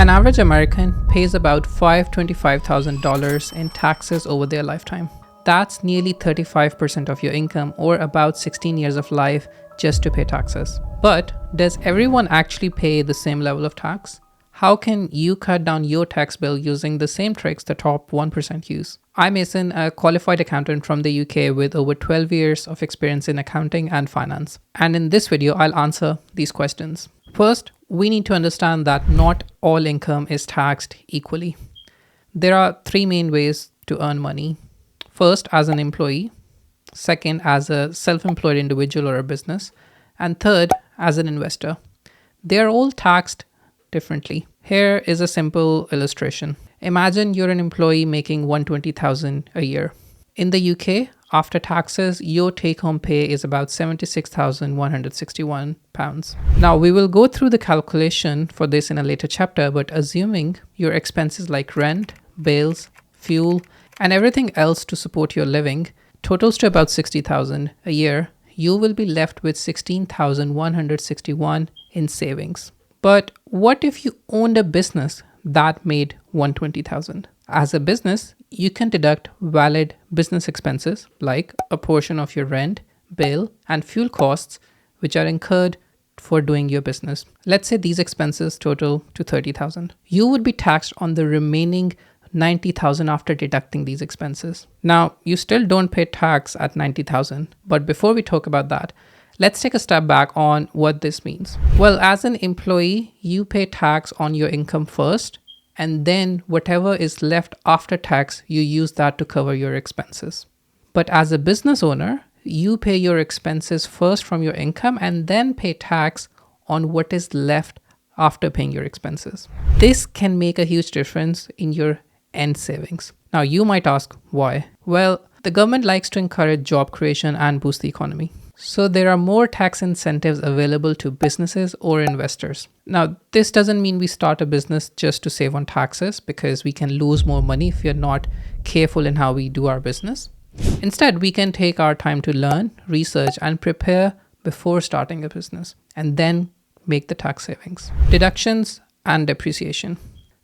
An average American pays about $525,000 in taxes over their lifetime. That's nearly 35% of your income, or about 16 years of life, just to pay taxes. But does everyone actually pay the same level of tax? How can you cut down your tax bill using the same tricks the top 1% use? I'm Mason, a qualified accountant from the UK with over 12 years of experience in accounting and finance. And in this video, I'll answer these questions. First, we need to understand that not all income is taxed equally. There are three main ways to earn money. First, as an employee. Second, as a self-employed individual or a business. And third, as an investor. They are all taxed differently. Here is a simple illustration. Imagine you're an employee making $120,000 a year. In the UK, after taxes, your take-home pay is about £76,161. Now, we will go through the calculation for this in a later chapter, but assuming your expenses like rent, bills, fuel, and everything else to support your living totals to about $60,000 a year, you will be left with $16,161 in savings. But what if you owned a business that made $120,000? As a business, you can deduct valid business expenses like a portion of your rent, bill, and fuel costs which are incurred for doing your business. Let's say these expenses total to $30,000. You would be taxed on the remaining $90,000 after deducting these expenses. Now, you still don't pay tax at $90,000, but before we talk about that, let's take a step back on what this means. Well, as an employee, you pay tax on your income first, and then whatever is left after tax, you use that to cover your expenses. But as a business owner, you pay your expenses first from your income and then pay tax on what is left after paying your expenses. This can make a huge difference in your end savings. Now, you might ask why? Well, the government likes to encourage job creation and boost the economy. So there are more tax incentives available to businesses or investors. Now, this doesn't mean we start a business just to save on taxes, because we can lose more money if we're not careful in how we do our business. Instead, we can take our time to learn, research, and prepare before starting a business, and then make the tax savings. Deductions and depreciation.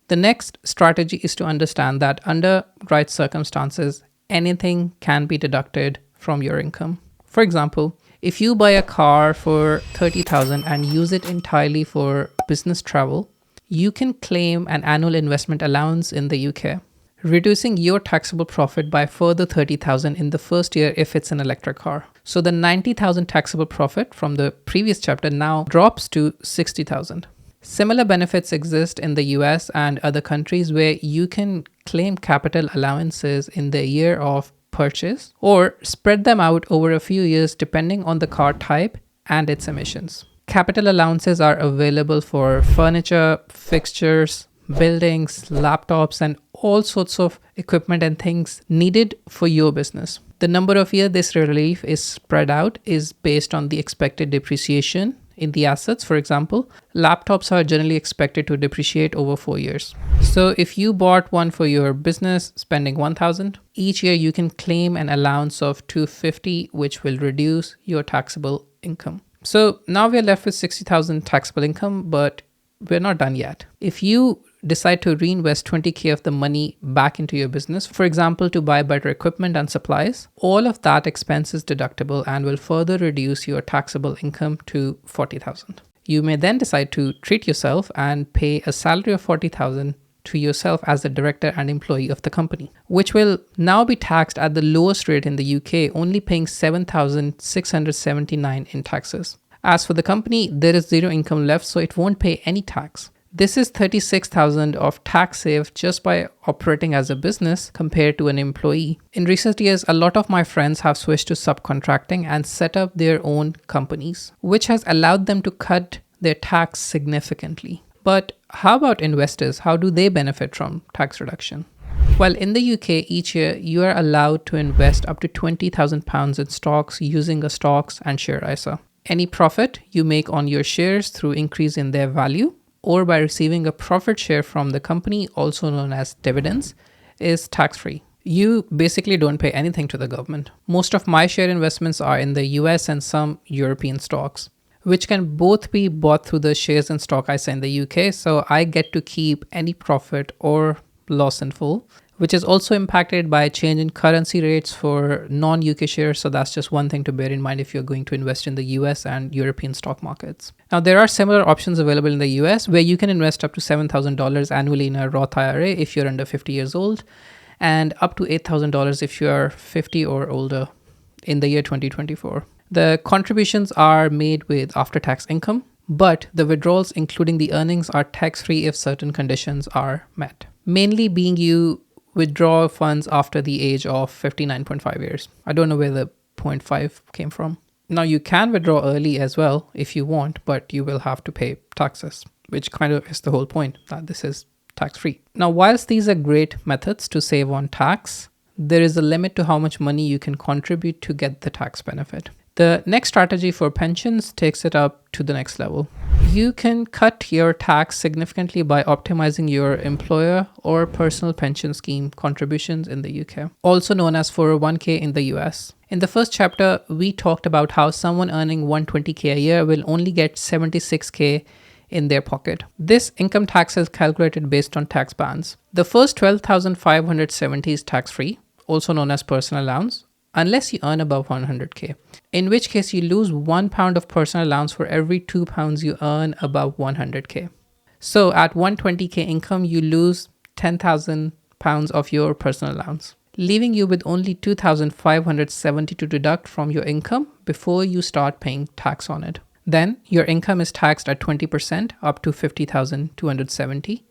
The next strategy is to understand that under right circumstances, anything can be deducted from your income. For example, if you buy a car for $30,000 and use it entirely for business travel, you can claim an annual investment allowance in the UK, reducing your taxable profit by further $30,000 in the first year if it's an electric car. So the $90,000 taxable profit from the previous chapter now drops to $60,000. Similar benefits exist in the US and other countries where you can claim capital allowances in the year of purchase or spread them out over a few years depending on the car type and its emissions. Capital allowances are available for furniture, fixtures, buildings, laptops, and all sorts of equipment and things needed for your business. The number of years this relief is spread out is based on the expected depreciation in the assets. For example, laptops are generally expected to depreciate over 4 years. So if you bought one for your business, spending $1,000, each year you can claim an allowance of $250, which will reduce your taxable income. So now we're left with $60,000 taxable income, but we're not done yet. If you decide to reinvest $20,000 of the money back into your business, for example, to buy better equipment and supplies, all of that expense is deductible and will further reduce your taxable income to $40,000. You may then decide to treat yourself and pay a salary of $40,000 to yourself as the director and employee of the company, which will now be taxed at the lowest rate in the UK, only paying $7,679 in taxes. As for the company, there is zero income left, so it won't pay any tax. This is $36,000 of tax saved just by operating as a business compared to an employee. In recent years, a lot of my friends have switched to subcontracting and set up their own companies, which has allowed them to cut their tax significantly. But how about investors? How do they benefit from tax reduction? Well, in the UK, each year you are allowed to invest up to £20,000 in stocks using a stocks and share ISA. Any profit you make on your shares through increase in their value or by receiving a profit share from the company, also known as dividends, is tax-free. You basically don't pay anything to the government. Most of my share investments are in the US and some European stocks. which can both be bought through the shares and stock ISA in the UK. So I get to keep any profit or loss in full, which is also impacted by a change in currency rates for non-UK shares. So that's just one thing to bear in mind if you're going to invest in the US and European stock markets. Now, there are similar options available in the US where you can invest up to $7,000 annually in a Roth IRA if you're under 50 years old, and up to $8,000 if you're 50 or older in the year 2024. The contributions are made with after-tax income, but the withdrawals, including the earnings, are tax-free if certain conditions are met. Mainly being you withdraw funds after the age of 59.5 years. I don't know where the 0.5 came from. Now, you can withdraw early as well if you want, but you will have to pay taxes, which kind of is the whole point, that this is tax-free. Now, whilst these are great methods to save on tax, there is a limit to how much money you can contribute to get the tax benefit. The next strategy for pensions takes it up to the next level. You can cut your tax significantly by optimizing your employer or personal pension scheme contributions in the UK, also known as 401k in the US. In the first chapter, we talked about how someone earning 120k a year will only get 76k in their pocket. This income tax is calculated based on tax bands. The first 12,570 is tax-free, also known as personal allowance, unless you earn above 100k, in which case you lose £1 of personal allowance for every £2 you earn above 100k. So at 120k income, you lose £10,000 of your personal allowance, leaving you with only 2,570 to deduct from your income before you start paying tax on it. Then your income is taxed at 20% up to 50,270.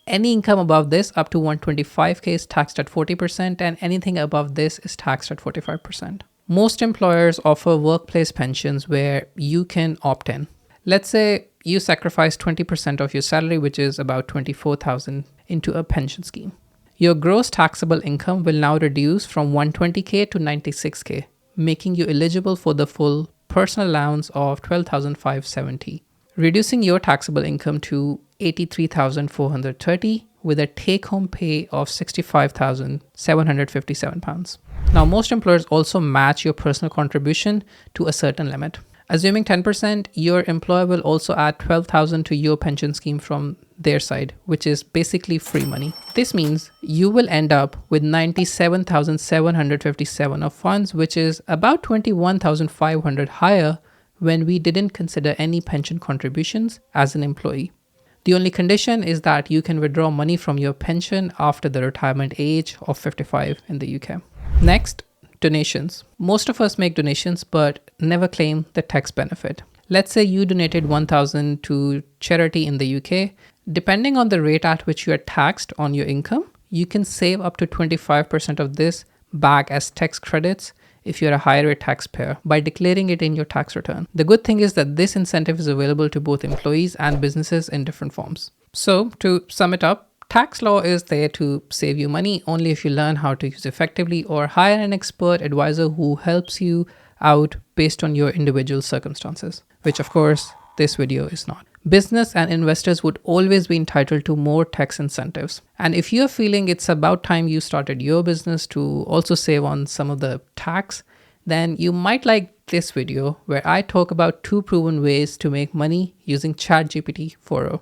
Any income above this up to 125k is taxed at 40%, and anything above this is taxed at 45%. Most employers offer workplace pensions where you can opt in. Let's say you sacrifice 20% of your salary, which is about 24,000, into a pension scheme. Your gross taxable income will now reduce from 120k to 96k, making you eligible for the full personal allowance of 12,570, reducing your taxable income to 83,430 with a take-home pay of 65,757 pounds. Now, most employers also match your personal contribution to a certain limit. Assuming 10%, your employer will also add 12,000 to your pension scheme from their side, which is basically free money. This means you will end up with 97,757 of funds, which is about 21,500 higher when we didn't consider any pension contributions as an employee. The only condition is that you can withdraw money from your pension after the retirement age of 55 in the UK. Next, donations. Most of us make donations but never claim the tax benefit. Let's say you donated 1,000 to charity in the UK. Depending on the rate at which you are taxed on your income, you can save up to 25% of this back as tax credits if you're a higher rate taxpayer by declaring it in your tax return. The good thing is that this incentive is available to both employees and businesses in different forms. So to sum it up, tax law is there to save you money only if you learn how to use effectively or hire an expert advisor who helps you out based on your individual circumstances, which of course this video is not. Business and investors would always be entitled to more tax incentives. And if you're feeling it's about time you started your business to also save on some of the tax, then you might like this video where I talk about 2 proven ways to make money using ChatGPT 4.0.